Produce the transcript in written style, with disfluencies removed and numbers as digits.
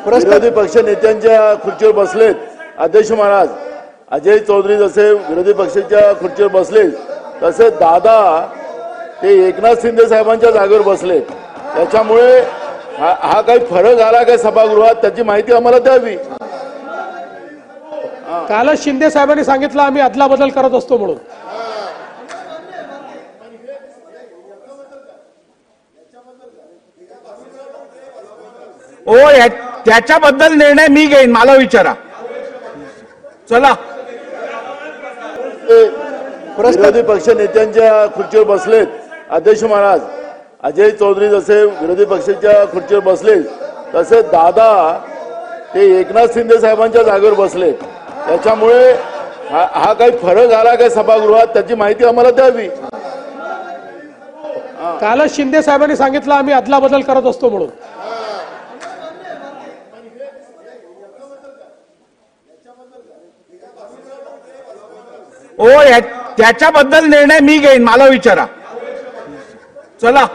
विरोधी पक्ष नेत्यांच्या खुर्चीवर बसलेत अध्यक्ष महाराज. अजय चौधरी जसे विरोधी पक्षाच्या खुर्चीवर बसले तसे दादा ते एकनाथ शिंदे साहेबांच्या जागेवर बसले. त्याच्यामुळे हा काही फरक आला काय सभागृहात त्याची माहिती आम्हाला द्यावी. कालच शिंदे साहेबांनी सांगितलं आम्ही अदलाबदल करत असतो म्हणून. ओ त्याच्याबद्दल निर्णय मी घेईन, मला विचारा. चला. विरोधी पक्ष नेत्यांच्या खुर्चीवर बसलेत अध्यक्ष महाराज. अजय चौधरी जसे विरोधी पक्षाच्या खुर्चीवर बसले तसे दादा ते एकनाथ शिंदे साहेबांच्या जागेवर बसले. त्याच्यामुळे हा काही फरक आला काय सभागृहात त्याची माहिती आम्हाला द्यावी. कालच शिंदे साहेबांनी सांगितलं आम्ही अदलाबदल करत असतो म्हणून. ओ त्याच्याबद्दल निर्णय मी घेईन, मला विचारा. चला.